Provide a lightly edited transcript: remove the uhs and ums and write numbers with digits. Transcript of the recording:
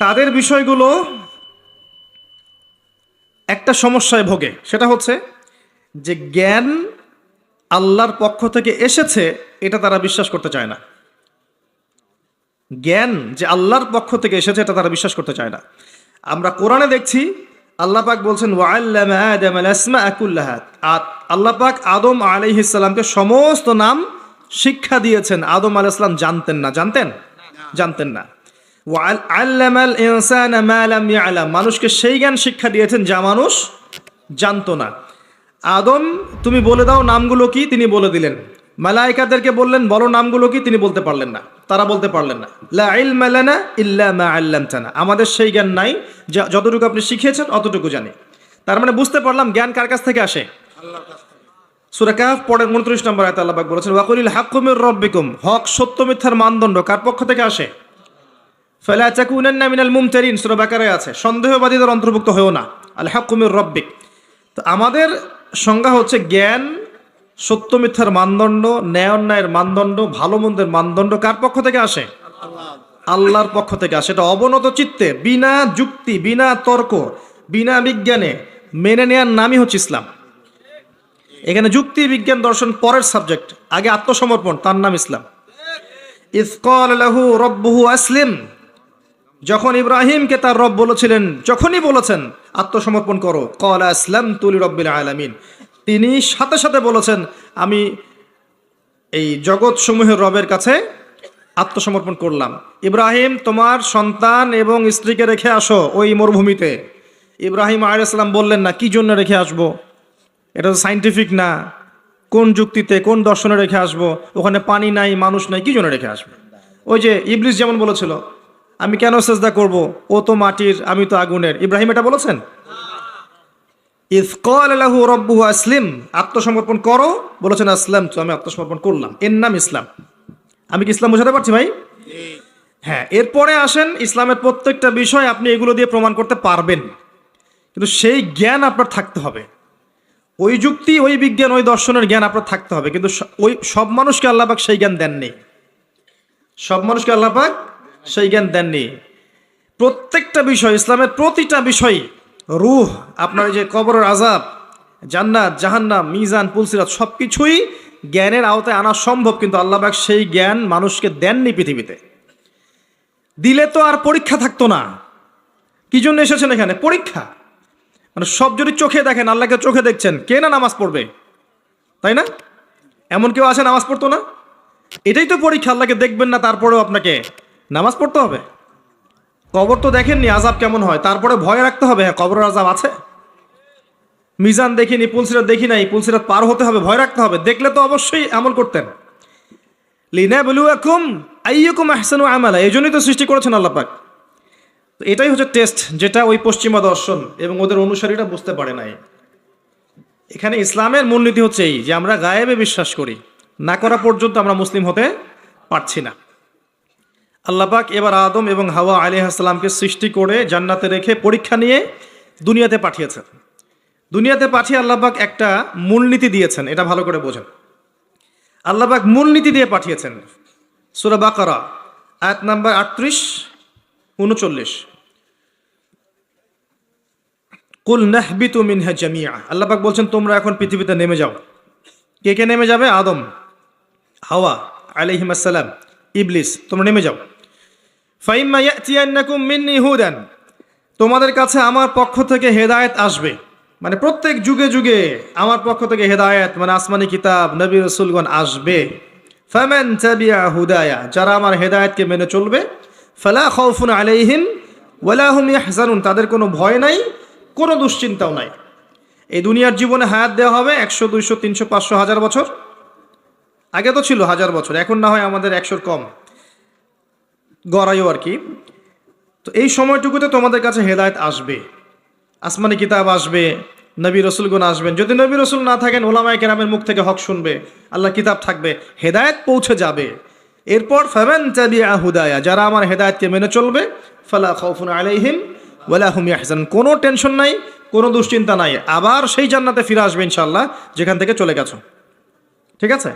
তাদের বিষয়গুলো একটা সমস্যায় ভোগে, সেটা হচ্ছে যে জ্ঞান আল্লাহর পক্ষ থেকে এসেছে এটা তারা বিশ্বাস করতে চায় না। জ্ঞান যে আল্লাহর পক্ষ থেকে এসেছে এটা তারা বিশ্বাস করতে চায় না। আমরা কোরআনে দেখছি আল্লাহ পাক বলছেন ওয়াল্লামা আদামাল আসমাআ কুল্লাহা, আল্লাহ পাক আদম আলাইহিস সালামকে সমস্ত নাম শিক্ষা দিয়েছেন। আদম আলাইহিস সালাম জানতেন না? জানতেন না। ওয়াল্লামাল ইনসানা মা লাম ইয়ালাম, মানুষকে সেই জ্ঞান শিক্ষা দিয়েছেন যা মানুষ জানতো না। আদম তুমি বলে দাও নামগুলো কি, তিনি বলে দিলেন। মালায়েকাদেরকে বললেন বলো নামগুলো কি, তিনি বলতে পারলেন না, তারা বলতে পারলেন না। লা ইলমা লানা ইল্লা মা আল্লামতানা, আমাদের সেই জ্ঞান নাই, যতটুকু আপনি শিখিয়েছেন অতটুকু জানি। তার মানে বুঝতে পারলাম জ্ঞান কার কাছ থেকে আসে? সূরা কাহফ পড়েন 29 নম্বর আয়াতে আল্লাহ পাক বলেছেন ওয়াকুলিল হাক্কু মির রাব্বিকুম, হক সত্য মিথ্যার মানদণ্ড কার পক্ষ থেকে আসে? ফালা তাকুনান্না মিনাল মুমতারিন, সূরা বাকারায় আছে, সন্দেহবাদীদের অন্তর্ভুক্ত হয়ো না। আল হাক্কু মির রাব্বিক। তো আমাদের সংজ্ঞা হচ্ছে জ্ঞান সত্য মিথ্যার মানদণ্ড, ন্যায় অন্যায়ের মানদণ্ড, ভালো মন্দের মানদণ্ড কার পক্ষ থেকে আসে? আল্লাহর পক্ষ থেকে আসে। এটা অবনত চিত্তে, বিনা যুক্তি, বিনা তর্ক, বিনা বিজ্ঞানে মেনে নেওয়ার নামই হচ্ছে ইসলাম। এখানে যুক্তি বিজ্ঞান দর্শন পরের সাবজেক্ট, আগে আত্মসমর্পণ, তার নাম ইসলাম। ইয ক্বালা লাহু রাব্বুহু আসলিম, যখন ইব্রাহিমকে তার রব বলেছিলেন, যখনই বলেছেন আত্মসমর্পণ করো, ক্বালা আসলামতু লিরাব্বিল আলামিন, তিনি সাথে সাথে বলেছেন আমি এই জগৎ সমূহের রবের কাছে আত্মসমর্পণ করলাম। ইব্রাহিম তোমার সন্তান এবং স্ত্রীকে রেখে আসো ওই মরুভূমিতে। ইব্রাহিম আলাইহিস সালাম বললেন না, কি জন্য রেখে আসবো, এটা তো সাইন্টিফিক না, কোন যুক্তিতে কোন দর্শনে রেখে আসবো, ওখানে পানি নাই মানুষ নাই, কি জন্য রেখে আসবো? ওই যে ইবলিস যেমন বলেছিল আমি কেন সেজদা করব, ও তো মাটির আমি তো আগুনের। ইব্রাহিম এটা বলেছেন? ইয ক্বালা লাহু রাব্বুহু আসলিম, আত্মসমর্পণ করো, বলেছেন আসলামতু, আমি আত্মসমর্পণ করলাম, এর নাম ইসলাম। আমি কি ইসলাম বোঝাতে পারছি ভাই? হ্যাঁ। এরপরে আসেন ইসলামের প্রত্যেকটা বিষয় আপনি এগুলো দিয়ে প্রমাণ করতে পারবেন, কিন্তু সেই জ্ঞান আপনার থাকতে হবে, ওই যুক্তি, ওই বিজ্ঞান, ওই দর্শনের জ্ঞান আপনার থাকতে হবে। কিন্তু ওই সব মানুষকে আল্লাহ পাক সেই জ্ঞান দেননি, সব মানুষকে আল্লাহ পাক সেই জ্ঞান দেননি। প্রত্যেকটা বিষয়, ইসলামের প্রতিটা বিষয়, রূহ, আপনার যে কবরের আযাব, জান্নাত জাহান্নাম, মিজান পুলসিরাত, সব কিছুই জ্ঞানের আওতায় আনা সম্ভব, কিন্তু আল্লাহ পাক সেই জ্ঞান মানুষকে দেননি পৃথিবীতে। দিলে তো আর পরীক্ষা থাকতো না। কি জন্য এসেছেন এখানে? পরীক্ষা। মানে সব যদি চোখে দেখেন, আল্লাহকে চোখে দেখছেন, কে না নামাজ পড়বে, তাই না? এমন কেউ আছে নামাজ পড়তো না? এটাই তো পরীক্ষা, আল্লাহকে দেখবেন না তারপরেও আপনাকে নামাজ পড়তে হবে। কবর তো দেখেননি আযাব কেমন হয়, তারপরে ভয় রাখতে হবে, হ্যাঁ কবরের আযাব আছে। মিজান দেখিনি, পুলসিরাত দেখি নাই, পুলসিরাত পার হতে হবে, ভয় রাখতে হবে। দেখলে তো অবশ্যই আমল করতেন। লিনাবলুয়াকুম আইয়ুকুম আহসানু আমালা, এই জন্যই তো সৃষ্টি করেছেন আল্লাহ পাক। তো এটাই হচ্ছে টেস্ট, যেটা ওই পশ্চিমা দর্শন এবং ওদের অনুসারীরা বুঝতে পারে নাই। এখানে ইসলামের মূলনীতি হচ্ছে এই যে আমরা গায়েবে বিশ্বাস করি, না করা পর্যন্ত আমরা মুসলিম হতে পারছি না। আল্লাহ পাক এবার আদম এবং হাওয়া আলাইহিস সালামকে সৃষ্টি করে জান্নাতে রেখে পরীক্ষা নিয়ে দুনিয়াতে পাঠিয়েছেন। দুনিয়াতে পাঠিয়ে আল্লাহ পাক একটা মূলনীতি দিয়েছেন, এটা ভালো করে বোঝেন। আল্লাহ পাক মূলনীতি দিয়ে পাঠিয়েছেন। সূরা বাকারা আয়াত নাম্বার 38-39, কুল নাহবিতু মিনহা জামিআ, আল্লাহ পাক বলছেন তোমরা এখন পৃথিবীতে নেমে যাও। কে কে নেমে যাবে? আদম, হাওয়া আলাইহিস সালাম, ইবলিস, তোমরা নেমে যাও। ফাইম্মা ইয়াতিয়ান্নাকুম মিন্নী হুদান, তোমাদের কাছে আমার পক্ষ থেকে হেদায়েত আসবে, মানে প্রত্যেক যুগে যুগে আমার পক্ষ থেকে হেদায়েত, মানে আসমানি কিতাব, নবী রাসূলগণ আসবে। ফামান তাবিআ হুদায়া, যারা আমার হেদায়েতকে মেনে চলবে, ফালা খাউফুন আলাইহিম ওয়ালা হুম ইয়াহজানুন, তাদের কোনো ভয় নাই, কোনো দুশ্চিন্তাও নাই। এই দুনিয়ার জীবনে হায়াত দেওয়া হবে 100, 200, 300, 500, 1000 বছর। আগে তো ছিল 1000 বছর, এখন না হয় আমাদের 100-র কম গড়াইও আর কি। তো এই সময়টুকুতে তোমাদের কাছে হেদায়েত আসবে, আসমানি কিতাব আসবে, নবী রসুলগণ আসবেন। যদি নবী রসুল না থাকেন, ওলামায়ে কেরামের মুখ থেকে হক শুনবে, আল্লাহ কিতাব থাকবে, হেদায়েত পৌঁছে যাবে। এরপর ফামান তাবিআ হুদায়া, যারা আমার হেদায়েতকে মেনে চলবে, ফালা খাউফুন আলাইহিম ওয়ালা হুম ইয়াহজানুন, কোনো টেনশন নাই, কোনো দুশ্চিন্তা নাই, আবার সেই জান্নাতে ফিরে আসবে ইনশাআল্লাহ যেখান থেকে চলে গেছো। ঠিক আছে?